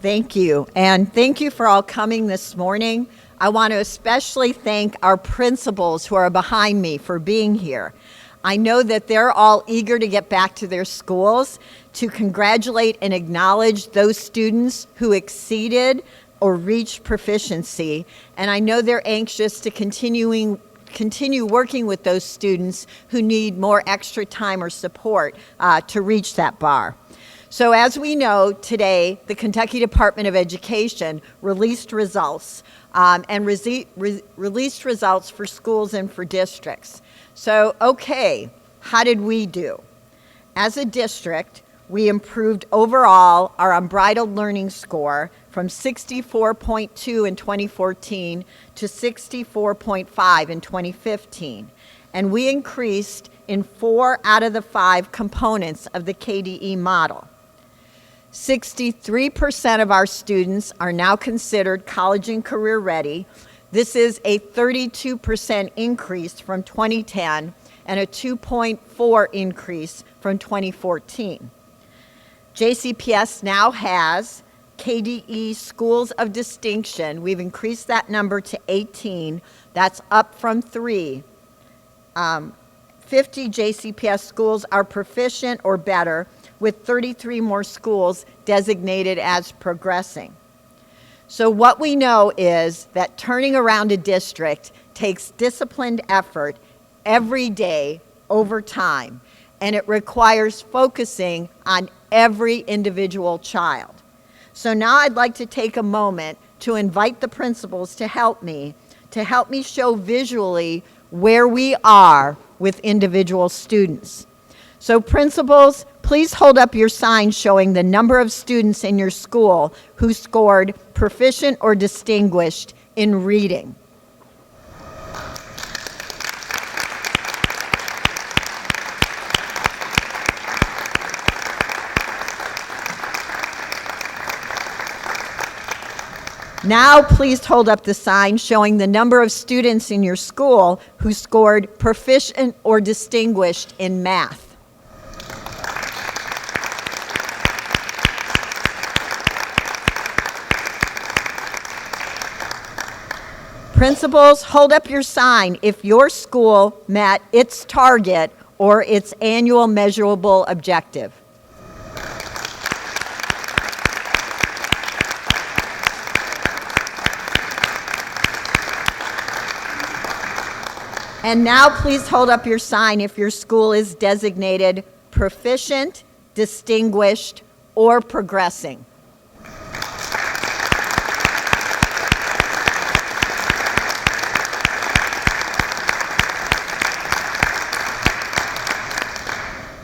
Thank you, and thank you for all coming this morning. I want to especially thank our principals who are behind me for being here. I know that they're all eager to get back to their schools to congratulate and acknowledge those students who exceeded or reached proficiency, and I know they're anxious to continue working with those students who need more extra time or support to reach that bar. So as we know, today, the Kentucky Department of Education released results released results for schools and for districts. So, okay, how did we do? As a district, we improved overall our unbridled learning score from 64.2 in 2014 to 64.5 in 2015. And we increased in 4 out of the 5 components of the KDE model. 63% of our students are now considered college and career ready. This is a 32% increase from 2010 and a 2.4 increase from 2014. JCPS now has KDE Schools of Distinction. We've increased that number to 18. That's up from 3. 50 JCPS schools are proficient or better, with 33 more schools designated as progressing. So what we know is that turning around a district takes disciplined effort every day over time, and it requires focusing on every individual child. So now I'd like to take a moment to invite the principals to help me show visually where we are with individual students. So principals, please hold up your sign showing the number of students in your school who scored proficient or distinguished in reading. Now please hold up the sign showing the number of students in your school who scored proficient or distinguished in math. Principals, hold up your sign if your school met its target or its annual measurable objective. And now please hold up your sign if your school is designated proficient, distinguished, or progressing.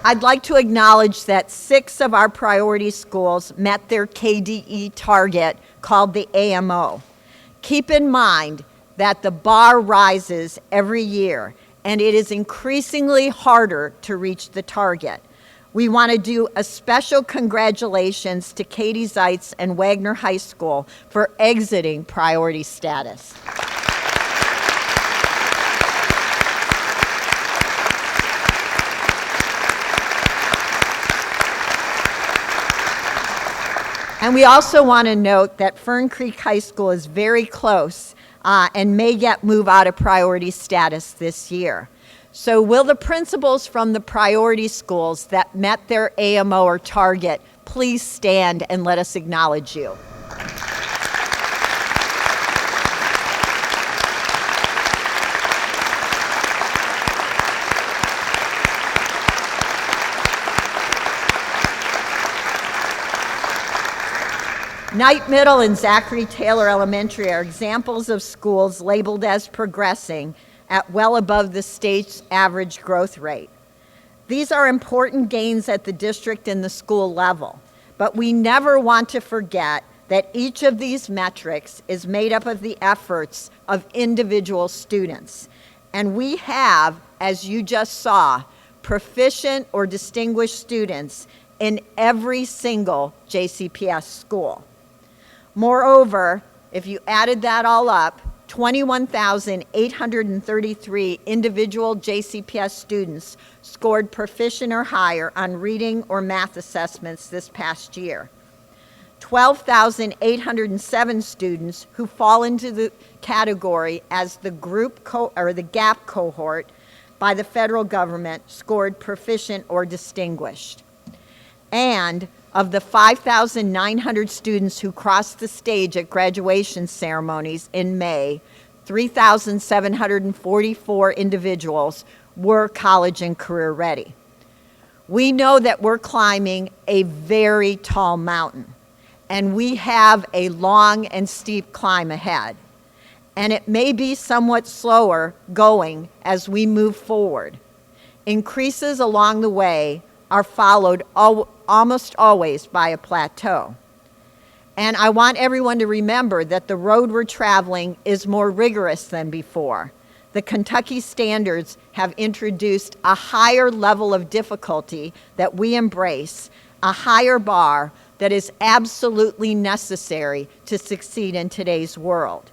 I'd like to acknowledge that 6 of our priority schools met their KDE target called the AMO. Keep in mind that the bar rises every year, and it is increasingly harder to reach the target. We want to do a special congratulations to Katie Zeitz and Wagner High School for exiting priority status. And we also want to note that Fern Creek High School is very close and may yet move out of priority status this year. So will the principals from the priority schools that met their AMO or target please stand and let us acknowledge you? Knight Middle and Zachary Taylor Elementary are examples of schools labeled as progressing at well above the state's average growth rate. These are important gains at the district and the school level, but we never want to forget that each of these metrics is made up of the efforts of individual students. And we have, as you just saw, proficient or distinguished students in every single JCPS school. Moreover, if you added that all up, 21,833 individual JCPS students scored proficient or higher on reading or math assessments this past year. 12,807 students who fall into the category as the the GAP cohort by the federal government scored proficient or distinguished. And of the 5,900 students who crossed the stage at graduation ceremonies in May, 3,744 individuals were college and career ready. We know that we're climbing a very tall mountain, and we have a long and steep climb ahead. And it may be somewhat slower going as we move forward. Increases along the way are followed almost always by a plateau. And I want everyone to remember that the road we're traveling is more rigorous than before. The Kentucky standards have introduced a higher level of difficulty that we embrace, a higher bar that is absolutely necessary to succeed in today's world.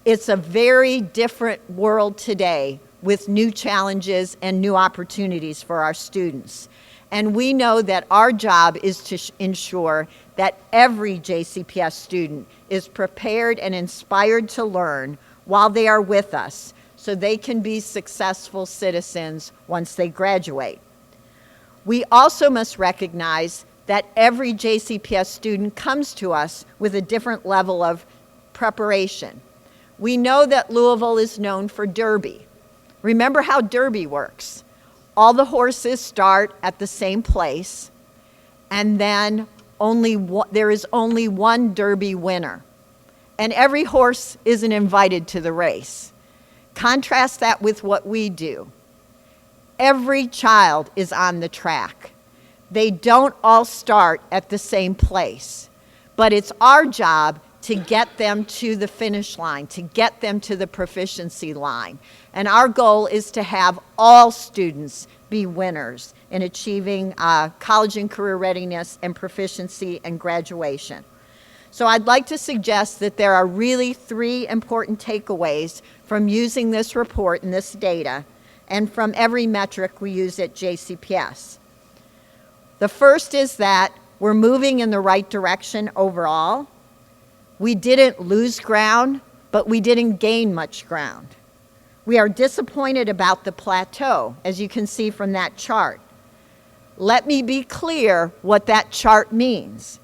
It's a very different world today with new challenges and new opportunities for our students. And we know that our job is to ensure that every JCPS student is prepared and inspired to learn while they are with us, so they can be successful citizens once they graduate. We also must recognize that every JCPS student comes to us with a different level of preparation. We know that Louisville is known for Derby. Remember how Derby works. All the horses start at the same place, and then there is only one Derby winner. And every horse isn't invited to the race. Contrast that with what we do. Every child is on the track. They don't all start at the same place, but it's our job to get them to the finish line, to get them to the proficiency line. And our goal is to have all students be winners in achieving college and career readiness and proficiency and graduation. So I'd like to suggest that there are really 3 important takeaways from using this report and this data, and from every metric we use at JCPS. The first is that we're moving in the right direction overall. We didn't lose ground, but we didn't gain much ground. We are disappointed about the plateau, as you can see from that chart. Let me be clear what that chart means.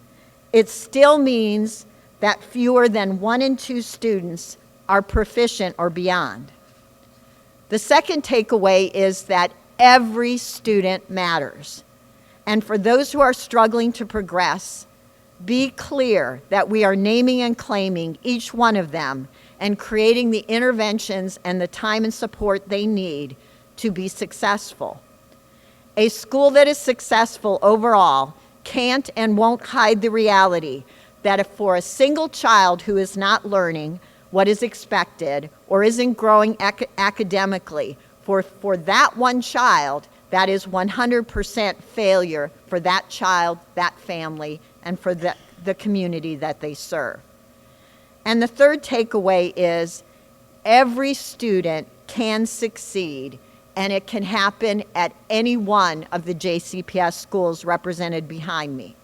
It still means that fewer than 1 in 2 students are proficient or beyond. The second takeaway is that every student matters. And for those who are struggling to progress, be clear that we are naming and claiming each one of them and creating the interventions and the time and support they need to be successful. A school that is successful overall can't and won't hide the reality that if for a single child who is not learning what is expected or isn't growing academically, for that one child, that is 100% failure for that child, that family, and for the community that they serve. And the third takeaway is every student can succeed, and it can happen at any one of the JCPS schools represented behind me.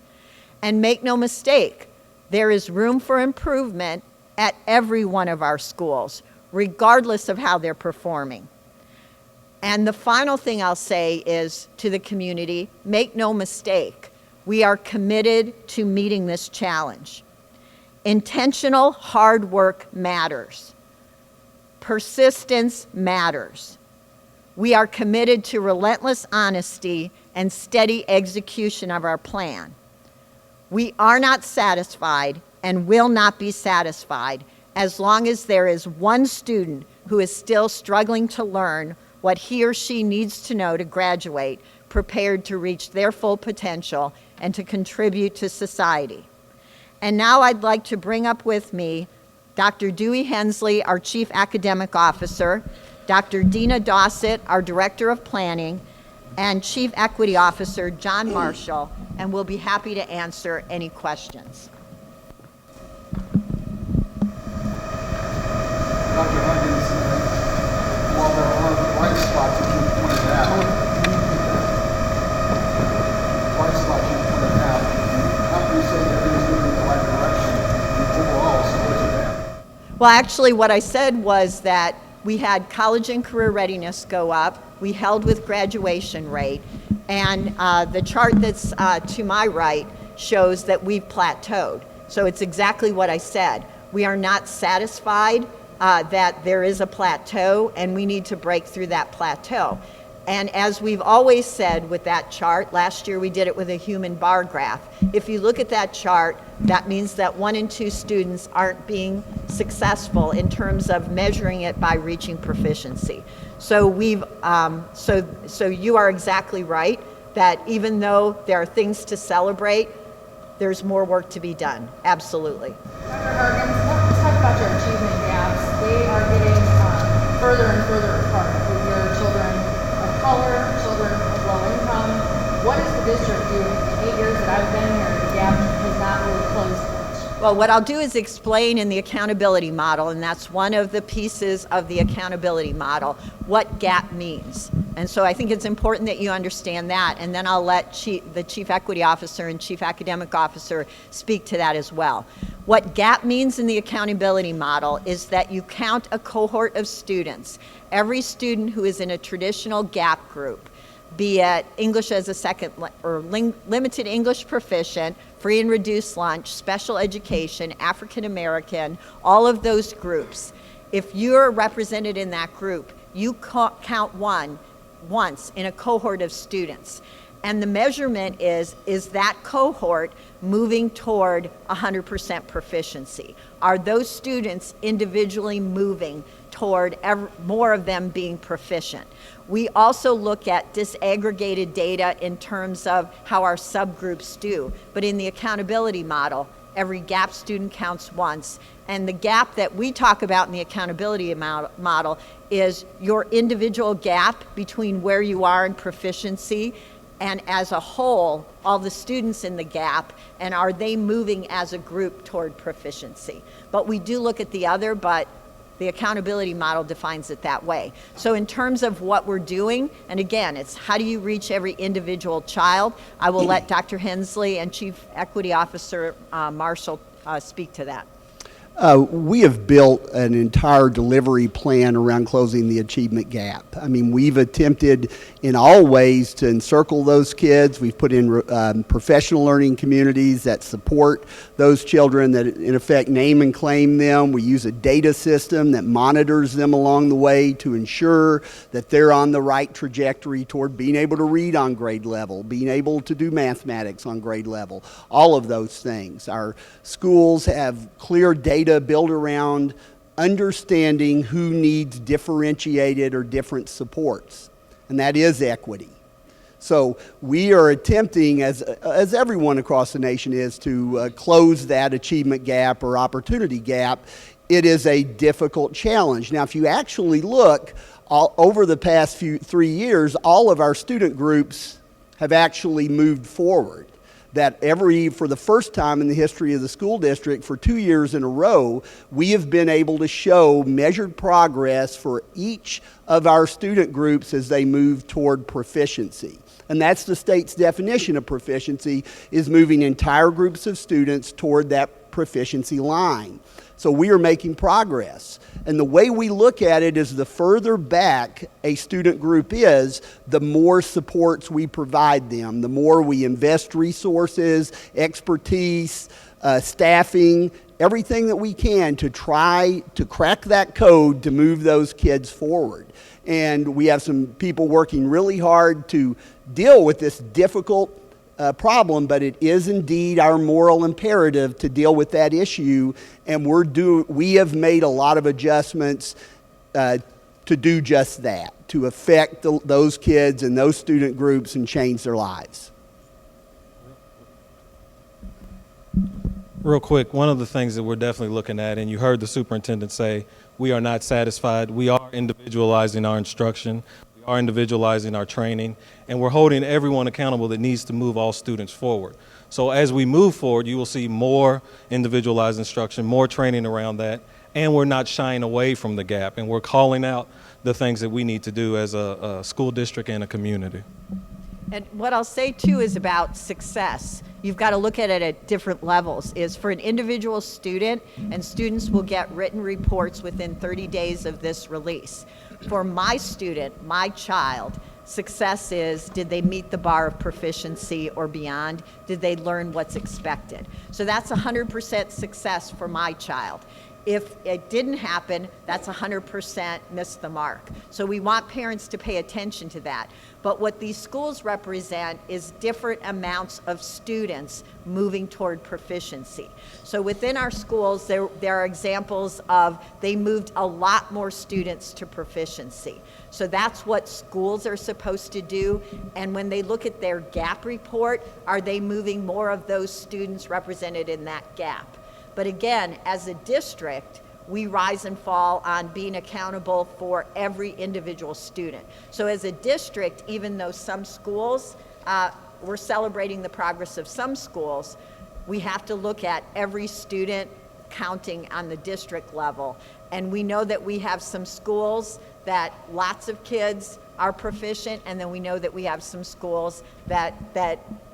And make no mistake, there is room for improvement at every one of our schools, regardless of how they're performing. And the final thing I'll say is to the community, make no mistake, we are committed to meeting this challenge. Intentional hard work matters. Persistence matters. We are committed to relentless honesty and steady execution of our plan. We are not satisfied and will not be satisfied as long as there is one student who is still struggling to learn what he or she needs to know to graduate, prepared to reach their full potential and to contribute to society. And now I'd like to bring up with me Dr. Dewey Hensley, our Chief Academic Officer, Dr. Dina Dossett, our Director of Planning, and Chief Equity Officer John Marshall, and we'll be happy to answer any questions. Dr. Huggins, while there are bright spots that you pointed out, how can you say everything's moving in the right Well, actually, what I said was that we had college and career readiness go up. We held with graduation rate. And the chart that's to my right shows that we've plateaued. So it's exactly what I said. We are not satisfied that there is a plateau, and we need to break through that plateau. And as we've always said with that chart, last year we did it with a human bar graph. If you look at that chart, that means that 1 and 2 students aren't being successful in terms of measuring it by reaching proficiency. So so you are exactly right that even though there are things to celebrate, there's more work to be done. Absolutely. Dr. Harkins, let's talk about your achievement gaps. They are getting further and further apart with your children of color, children of low income. What is the district doing? In the 8 years that I've been here, the gap has not really closed much. Well, what I'll do is explain in the accountability model, and that's one of the pieces of the accountability model, what gap means. And so I think it's important that you understand that, and then I'll let the Chief Equity Officer and Chief Academic Officer speak to that as well. What gap means in the accountability model is that you count a cohort of students, every student who is in a traditional gap group, be it English as a second or limited English proficient, free and reduced lunch, special education, African American, all of those groups. If you're represented in that group, you count once in a cohort of students. And the measurement is that cohort moving toward 100% proficiency? Are those students individually moving toward more of them being proficient? We also look at disaggregated data in terms of how our subgroups do. But in the accountability model, every gap student counts once. And the gap that we talk about in the accountability model is your individual gap between where you are in proficiency and as a whole, all the students in the gap, and are they moving as a group toward proficiency? But we do look at the other, but the accountability model defines it that way. So in terms of what we're doing, and again, it's how do you reach every individual child? I will let Dr. Hensley and Chief Equity Officer Marshall speak to that. We have built an entire delivery plan around closing the achievement gap. I mean, we've attempted in all ways to encircle those kids. We've put in professional learning communities that support those children, that in effect name and claim them. We use a data system that monitors them along the way to ensure that they're on the right trajectory toward being able to read on grade level, being able to do mathematics on grade level, all of those things. Our schools have clear data built around understanding who needs differentiated or different supports, and that is equity. So we are attempting, as everyone across the nation is, to close that achievement gap or opportunity gap. It is a difficult challenge. Now, if you actually look over the past 3 years, all of our student groups have actually moved forward. That for the first time in the history of the school district, for 2 years in a row, we have been able to show measured progress for each of our student groups as they move toward proficiency. And that's the state's definition of proficiency, is moving entire groups of students toward that proficiency line. So we are making progress. And the way we look at it is the further back a student group is, the more supports we provide them, the more we invest resources, expertise, staffing, everything that we can to try to crack that code to move those kids forward. And we have some people working really hard to deal with this difficult problem, but it is indeed our moral imperative to deal with that issue, and we have made a lot of adjustments to do just that, to affect those kids and those student groups and change their lives. Real quick, one of the things that we're definitely looking at, and you heard the superintendent say, we are not satisfied. We are individualizing our instruction. We are individualizing our training, and we're holding everyone accountable that needs to move all students forward. So as we move forward, you will see more individualized instruction, more training around that, and we're not shying away from the gap, and we're calling out the things that we need to do as a school district and a community. And what I'll say too is about success. You've got to look at it at different levels. Is for an individual student, and students will get written reports within 30 days of this release. For my student, my child, success is, did they meet the bar of proficiency or beyond? Did they learn what's expected? So that's 100% success for my child. If it didn't happen, that's 100% missed the mark. So we want parents to pay attention to that. But what these schools represent is different amounts of students moving toward proficiency. So within our schools, there are examples of they moved a lot more students to proficiency. So that's what schools are supposed to do. And when they look at their gap report, are they moving more of those students represented in that gap? But again, as a district, we rise and fall on being accountable for every individual student. So as a district, even though some schools, we're celebrating the progress of some schools, we have to look at every student counting on the district level. And we know that we have some schools that lots of kids are proficient, and then we know that we have some schools that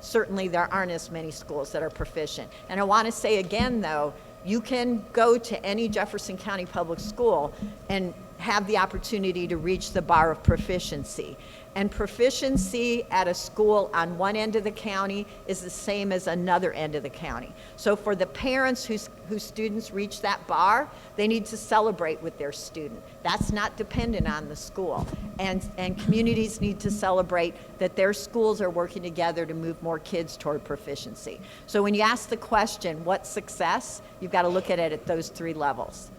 certainly there aren't as many schools that are proficient. And I want to say again, though, you can go to any Jefferson County Public School and have the opportunity to reach the bar of proficiency. And proficiency at a school on one end of the county is the same as another end of the county. So for the parents whose students reach that bar, they need to celebrate with their student. That's not dependent on the school. And communities need to celebrate that their schools are working together to move more kids toward proficiency. So when you ask the question, what's success? You've got to look at it at those three levels.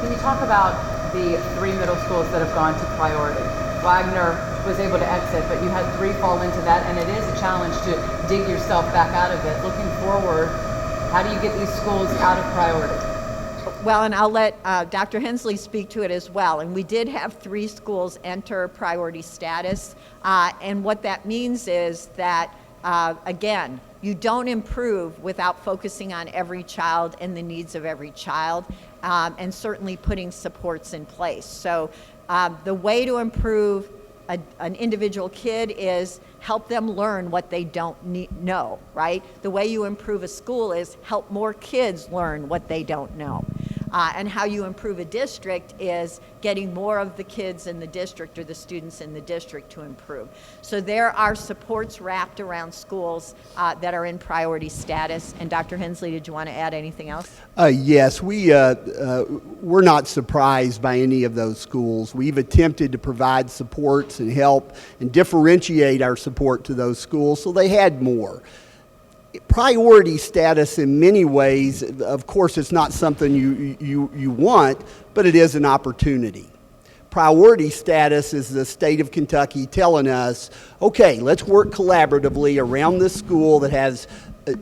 Can you talk about the 3 middle schools that have gone to priority? Wagner was able to exit, but you had 3 fall into that, and it is a challenge to dig yourself back out of it. Looking forward, how do you get these schools out of priority? Well, and I'll let Dr. Hensley speak to it as well. And we did have 3 schools enter priority status. And what that means is that, again, you don't improve without focusing on every child and the needs of every child, and certainly putting supports in place. So the way to improve an individual kid is help them learn what they don't know, right? The way you improve a school is help more kids learn what they don't know. And how you improve a district is getting more of the kids in the district or the students in the district to improve. So there are supports wrapped around schools that are in priority status. And Dr. Hensley, did you want to add anything else? Yes, we're not surprised by any of those schools. We've attempted to provide supports and help and differentiate our support to those schools, so they had more. Priority status in many ways, of course, it's not something you want, but it is an opportunity. Priority status is the state of Kentucky telling us, okay, let's work collaboratively around this school that has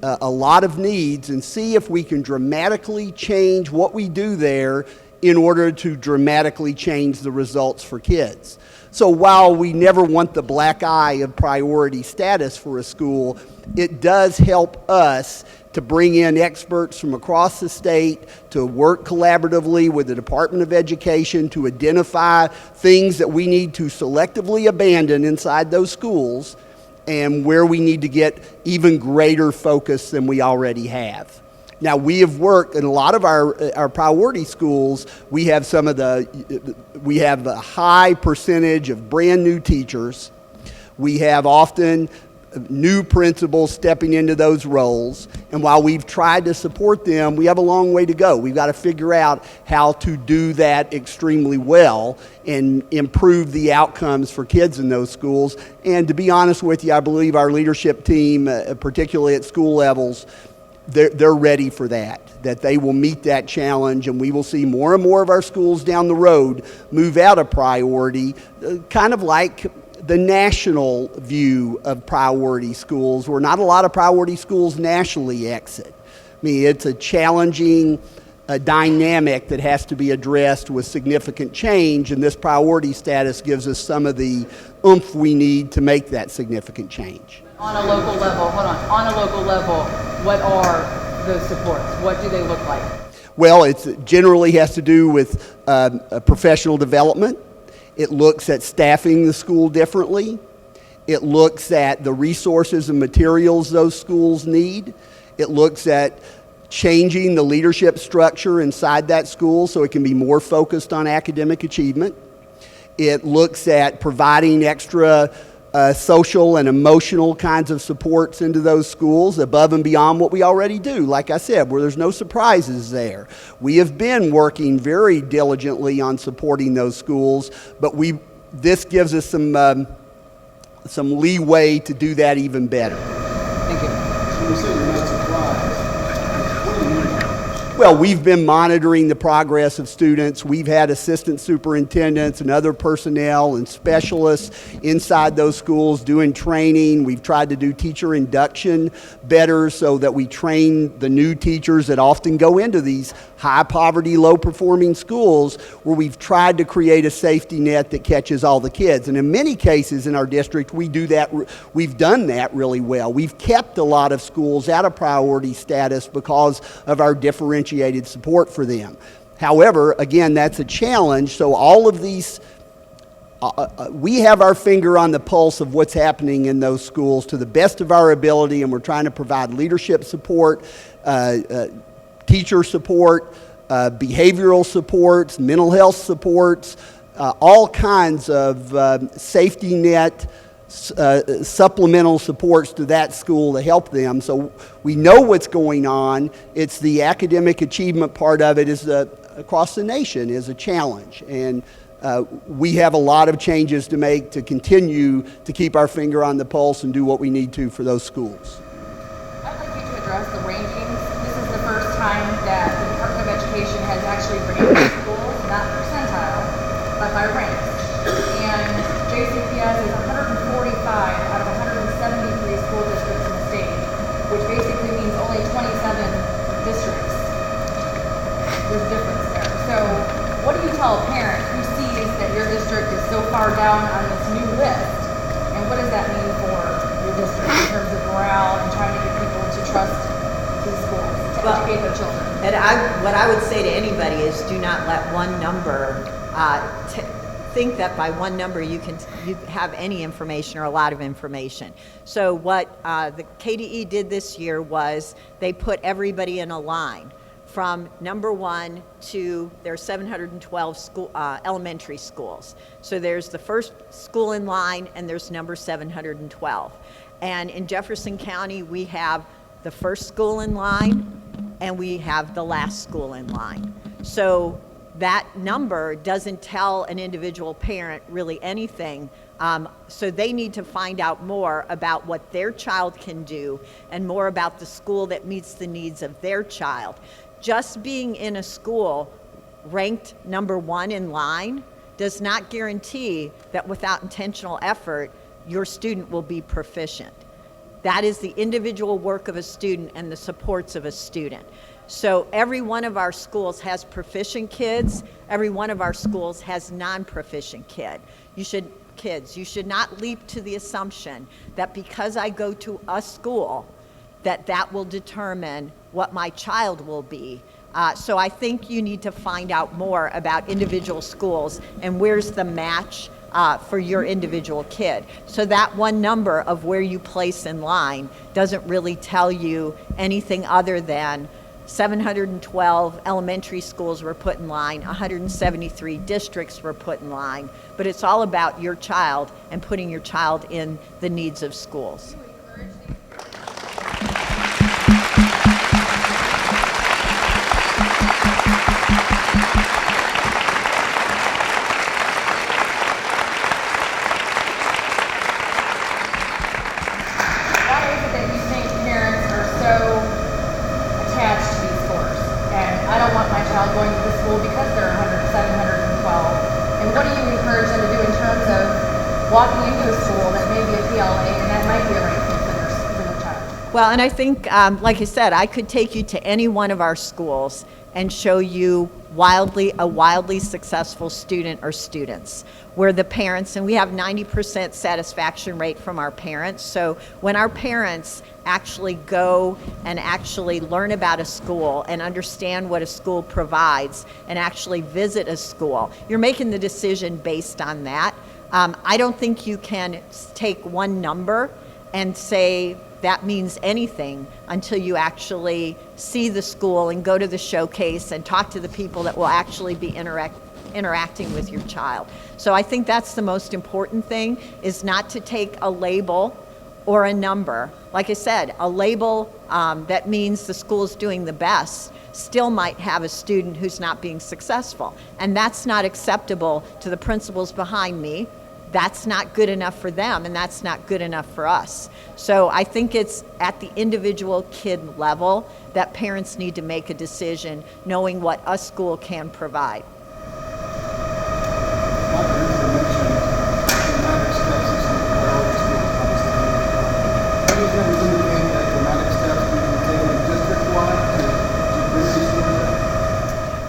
a lot of needs and see if we can dramatically change what we do there in order to dramatically change the results for kids. So while we never want the black eye of priority status for a school, it does help us to bring in experts from across the state to work collaboratively with the Department of Education to identify things that we need to selectively abandon inside those schools and where we need to get even greater focus than we already have. Now, we have worked in a lot of our priority schools. We have a high percentage of brand new teachers. We have often new principals stepping into those roles. And while we've tried to support them, we have a long way to go. We've got to figure out how to do that extremely well and improve the outcomes for kids in those schools. And to be honest with you, I believe our leadership team, particularly at school levels, they're ready for that they will meet that challenge, and we will see more and more of our schools down the road move out of priority, kind of like the national view of priority schools, where not a lot of priority schools nationally exit. I mean, it's a challenging dynamic that has to be addressed with significant change, and this priority status gives us some of the oomph we need to make that significant change. On a local level, what are those supports? What do they look like? Well, it generally has to do with professional development. It looks at staffing the school differently. It looks at the resources and materials those schools need. It looks at changing the leadership structure inside that school so it can be more focused on academic achievement. It looks at providing extra social and emotional kinds of supports into those schools above and beyond what we already do, like I said, where there's no surprises there. We have been working very diligently on supporting those schools, but this gives us some leeway to do that even better. Thank you. So you say you're not surprised. What do you mean? Well, we've been monitoring the progress of students. We've had assistant superintendents and other personnel and specialists inside those schools doing training. We've tried to do teacher induction better so that we train the new teachers that often go into these high poverty, low performing schools, where we've tried to create a safety net that catches all the kids. And in many cases in our district, we've done that really well. We've kept a lot of schools out of priority status because of our differentiated support for them. However, again, that's a challenge. So all of these, we have our finger on the pulse of what's happening in those schools to the best of our ability, and we're trying to provide leadership support, teacher support, behavioral supports, mental health supports, all kinds of safety net supplemental supports to that school to help them. So we know what's going on. It's the academic achievement part of it is across the nation is a challenge. And we have a lot of changes to make to continue to keep our finger on the pulse and do what we need to for those schools. I'd like you to address the rankings. This is the first time that the Department of Education has actually ranked schools, not percentile, but by ranks. And JCPS is 145 out of 173 school districts in the state, which basically means only 27 districts. There's a difference there. So what do you tell a parent who sees that your district is so far down on this new list? And what does that mean for your district in terms of morale and trying to get people to trust these schools, to educate their children? And what I would say to anybody is do not let one number think that by one number you have any information or a lot of information. So what the KDE did this year was they put everybody in a line from number 1 to their 712 elementary schools. So there's the first school in line and there's number 712. And in Jefferson County we have the first school in line and we have the last school in line. So that number doesn't tell an individual parent really anything. So they need to find out more about what their child can do and more about the school that meets the needs of their child. Just being in a school ranked number 1 in line does not guarantee that without intentional effort, your student will be proficient. That is the individual work of a student and the supports of a student. So every one of our schools has proficient kids. Every one of our schools has non-proficient kids. You should not leap to the assumption that because I go to a school, that will determine what my child will be. So I think you need to find out more about individual schools and where's the match for your individual kid. So that one number of where you place in line doesn't really tell you anything other than 712 elementary schools were put in line, 173 districts were put in line, but it's all about your child and putting your child in the needs of schools. Why is it that you think parents are so attached to these scores? And I don't want my child going to this school because they're 712. And what do you encourage them to do in terms of walking into a school that may be a PLA and that might be a ranking for their child? Well, and I think, like I said, I could take you to any one of our schools and show you a wildly successful student or students, where the parents, and we have 90% satisfaction rate from our parents. So when our parents actually go and actually learn about a school and understand what a school provides and actually visit a school, you're making the decision based on that. I don't think you can take one number and say that means anything until you actually see the school and go to the showcase and talk to the people that will actually be interacting with your child. So I think that's the most important thing, is not to take a label or a number. Like I said, a label that means the school's doing the best still might have a student who's not being successful. And that's not acceptable to the principals behind me. That's not good enough for them, and that's not good enough for us. So I think it's at the individual kid level that parents need to make a decision knowing what a school can provide.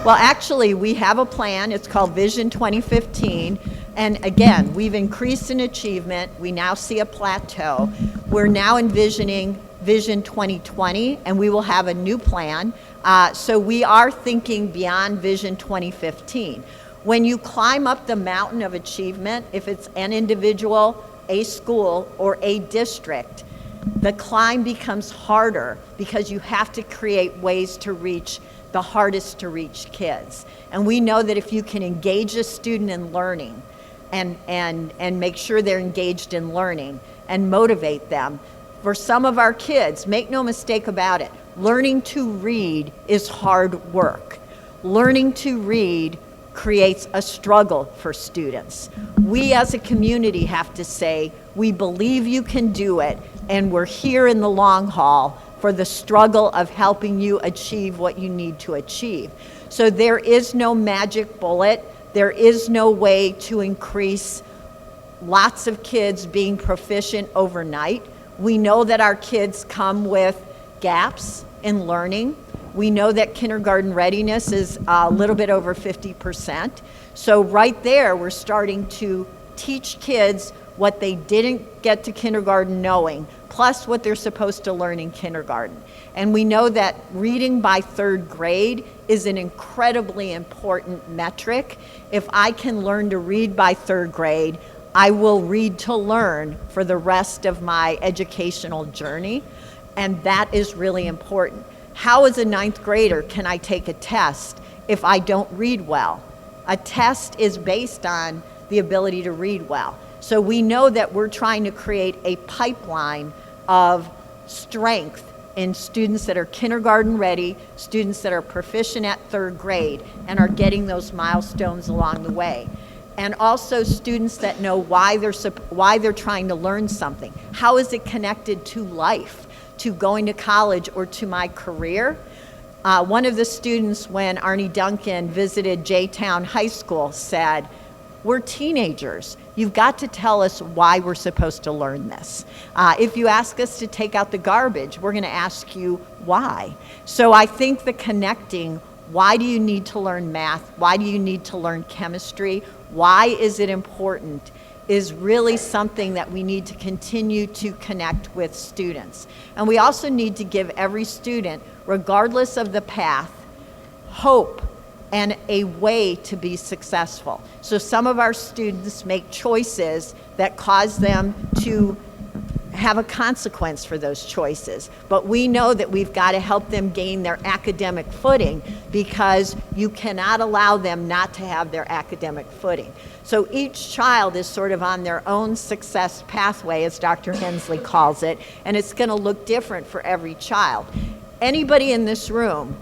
Well, actually, we have a plan. It's called Vision 2015. And again, we've increased in achievement. We now see a plateau. We're now envisioning Vision 2020, and we will have a new plan. So we are thinking beyond Vision 2015. When you climb up the mountain of achievement, if it's an individual, a school, or a district, the climb becomes harder because you have to create ways to reach the hardest to reach kids. And we know that if you can engage a student in learning and make sure they're engaged in learning and motivate them, for some of our kids, make no mistake about it, learning to read is hard work. Learning to read creates a struggle for students. We as a community have to say, we believe you can do it, and we're here in the long haul for the struggle of helping you achieve what you need to achieve. So there is no magic bullet. There is no way to increase lots of kids being proficient overnight. We know that our kids come with gaps in learning. We know that kindergarten readiness is a little bit over 50%. So right there, we're starting to teach kids what they didn't get to kindergarten knowing, plus what they're supposed to learn in kindergarten. And we know that reading by third grade is an incredibly important metric. If I can learn to read by third grade, I will read to learn for the rest of my educational journey, and that is really important. How as a ninth grader can I take a test if I don't read well? A test is based on the ability to read well. So we know that we're trying to create a pipeline of strength in students that are kindergarten ready, students that are proficient at third grade and are getting those milestones along the way. And also students that know why they're trying to learn something. How is it connected to life, to going to college or to my career? One of the students, when Arnie Duncan visited J-Town High School, said, "We're teenagers. You've got to tell us why we're supposed to learn this. If you ask us to take out the garbage, we're going to ask you why." So I think the connecting, why do you need to learn math? Why do you need to learn chemistry? Why is it important? Is really something that we need to continue to connect with students. And we also need to give every student, regardless of the path, hope and a way to be successful. So some of our students make choices that cause them to have a consequence for those choices. But we know that we've got to help them gain their academic footing, because you cannot allow them not to have their academic footing. So each child is sort of on their own success pathway, as Dr. Hensley calls it, and it's going to look different for every child. Anybody in this room,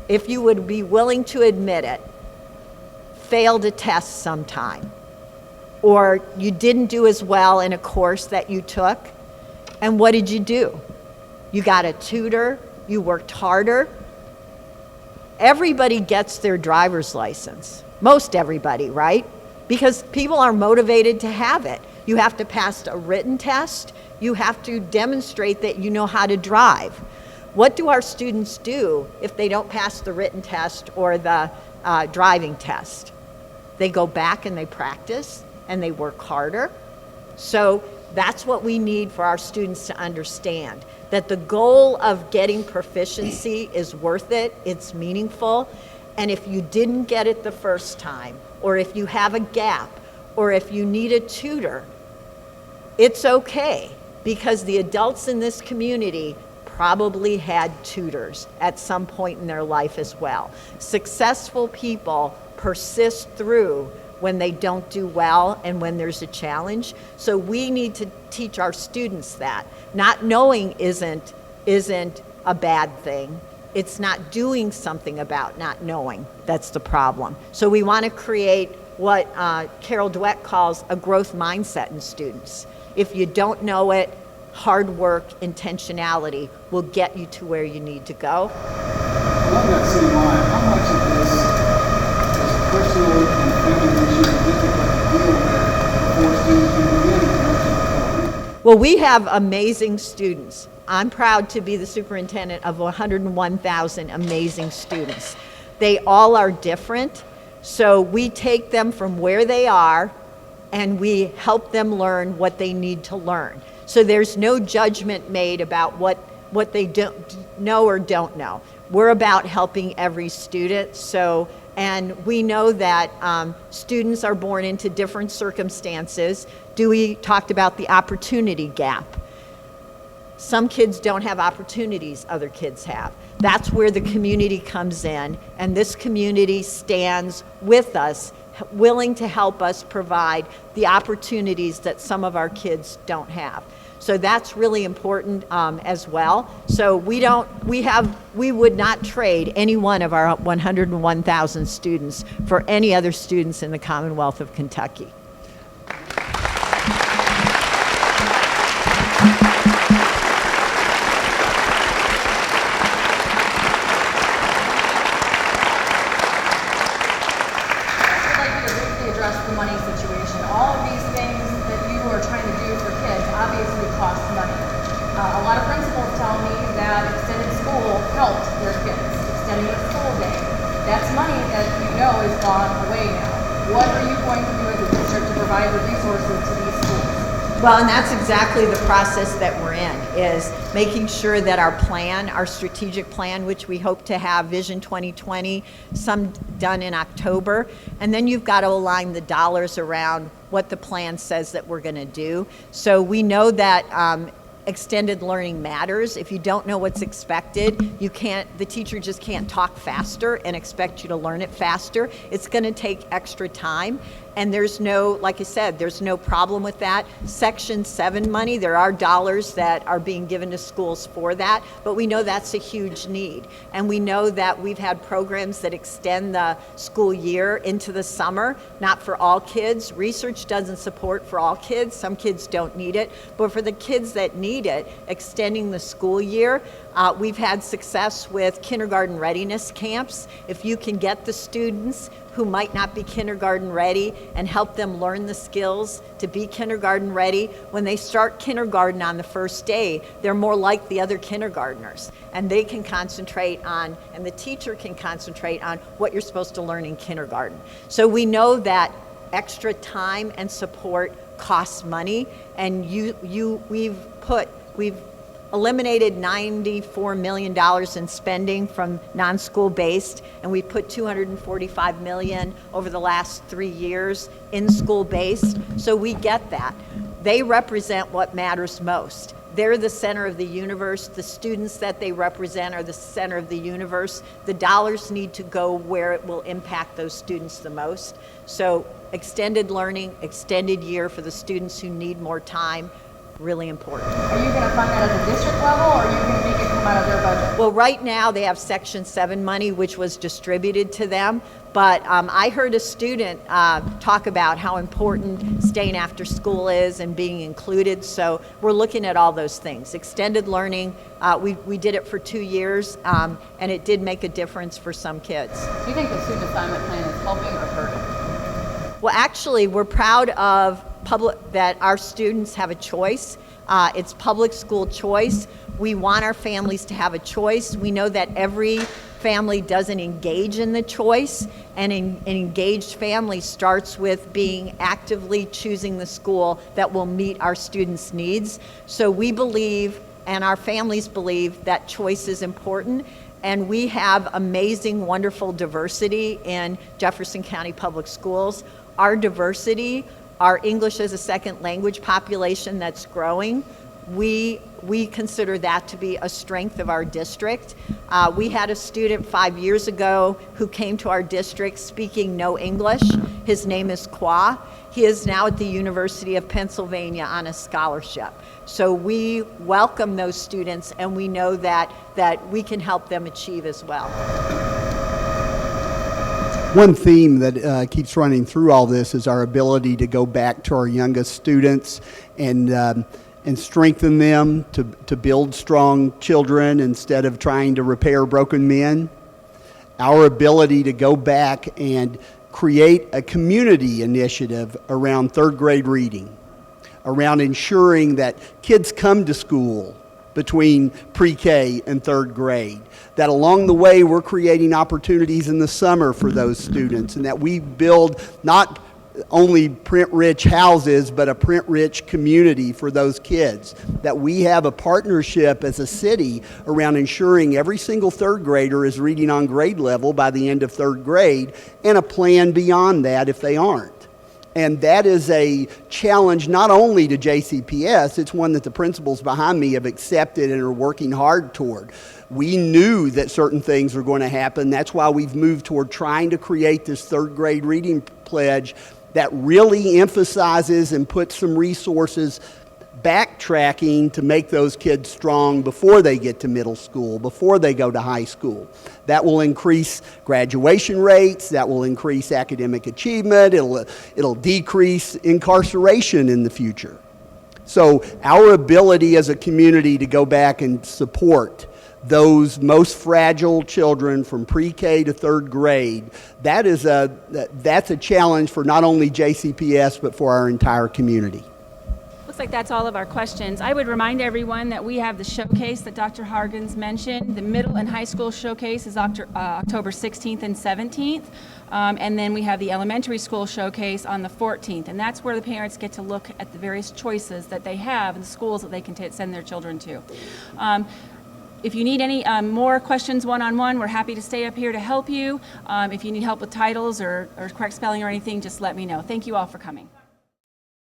if you would be willing to admit it, failed a test sometime, or you didn't do as well in a course that you took, and what did you do? You got a tutor, you worked harder. Everybody gets their driver's license, most everybody, right? Because people are motivated to have it. You have to pass a written test, you have to demonstrate that you know how to drive. What do our students do if they don't pass the written test or the driving test? They go back and they practice and they work harder. So that's what we need for our students to understand, that the goal of getting proficiency is worth it, it's meaningful, and if you didn't get it the first time, or if you have a gap, or if you need a tutor, it's okay, because the adults in this community probably had tutors at some point in their life as well. Successful people persist through when they don't do well and when there's a challenge. So we need to teach our students that. Not knowing isn't a bad thing. It's not doing something about not knowing that's the problem. So we want to create what Carol Dweck calls a growth mindset in students. If you don't know it, hard work, intentionality will get you to where you need to go. Along that same line, how much of this is personal and family issues difficult to deal with before students can begin in nursing program? Well, we have amazing students. I'm proud to be the superintendent of 101,000 amazing students. They all are different, so we take them from where they are and we help them learn what they need to learn. So there's no judgment made about what they don't know or don't know. We're about helping every student. And we know that students are born into different circumstances. Dewey talked about the opportunity gap. Some kids don't have opportunities other kids have. That's where the community comes in, and this community stands with us, willing to help us provide the opportunities that some of our kids don't have. So that's really important as well. So we would not trade any one of our 101,000 students for any other students in the Commonwealth of Kentucky. The money situation. All of these things that you are trying to do for kids obviously cost money. A lot of principals tell me that extended school helped their kids, extending the school day. That's money that you know is gone away now. What are you going to do as a district to provide the resources to these schools? Well, and that's exactly the process that we're in, is making sure that our plan, our strategic plan, which we hope to have Vision 2020, some done in October, and then you've got to align the dollars around what the plan says that we're going to do. So we know that extended learning matters. If you don't know what's expected, the teacher just can't talk faster and expect you to learn it faster. It's going to take extra time. And there's no, like I said, there's no problem with that. Section 7 money, there are dollars that are being given to schools for that, but we know that's a huge need. And we know that we've had programs that extend the school year into the summer, not for all kids. Research doesn't support for all kids. Some kids don't need it, but for the kids that need it, extending the school year, we've had success with kindergarten readiness camps. If you can get the students who might not be kindergarten ready and help them learn the skills to be kindergarten ready, when they start kindergarten on the first day, they're more like the other kindergartners, and they can concentrate on, and the teacher can concentrate on what you're supposed to learn in kindergarten. So we know that extra time and support costs money, and we've eliminated $94 million in spending from non-school based, and we put $245 million over the last 3 years in school based. So we get that. They represent what matters most. They're the center of the universe. The students that they represent are the center of the universe. The dollars need to go where it will impact those students the most. So extended learning, extended year for the students who need more time, really important. Are you going to fund that at the district level, or are you going to make it come out of their budget? Well, right now they have Section 7 money, which was distributed to them. But I heard a student talk about how important staying after school is and being included. So we're looking at all those things. Extended learning, we did it for 2 years, and it did make a difference for some kids. Do you think the student assignment plan is helping or hurting? Well, actually, we're proud of that our students have a choice. It's public school choice. We want our families to have a choice. We know that every family doesn't engage in the choice, and an engaged family starts with being actively choosing the school that will meet our students' needs. So we believe, and our families believe, that choice is important, and we have amazing, wonderful diversity in Jefferson County Public Schools. Our diversity, our English as a second language population that's growing, we consider that to be a strength of our district. We had a student 5 years ago who came to our district speaking no English. His name is Kwa. He is now at the University of Pennsylvania on a scholarship. So we welcome those students, and we know that we can help them achieve as well. One theme that keeps running through all this is our ability to go back to our youngest students and strengthen them to build strong children instead of trying to repair broken men. Our ability to go back and create a community initiative around third grade reading, around ensuring that kids come to school between pre-K and third grade, that along the way we're creating opportunities in the summer for those students, and that we build not only print-rich houses, but a print-rich community for those kids, that we have a partnership as a city around ensuring every single third grader is reading on grade level by the end of third grade, and a plan beyond that if they aren't. And that is a challenge not only to JCPS, it's one that the principals behind me have accepted and are working hard toward. We knew that certain things were going to happen. That's why we've moved toward trying to create this third grade reading pledge that really emphasizes and puts some resources backtracking to make those kids strong before they get to middle school, before they go to high school. That will increase graduation rates, that will increase academic achievement, it'll decrease incarceration in the future. So our ability as a community to go back and support those most fragile children from pre-K to third grade, that's a challenge for not only JCPS but for our entire community. Looks like that's all of our questions. I would remind everyone that we have the showcase that Dr. Hargens mentioned. The middle and high school showcase is October 16th and 17th. And then we have the elementary school showcase on the 14th. And that's where the parents get to look at the various choices that they have in the schools that they can send their children to. If you need any more questions one-on-one, we're happy to stay up here to help you. If you need help with titles or correct spelling or anything, just let me know. Thank you all for coming.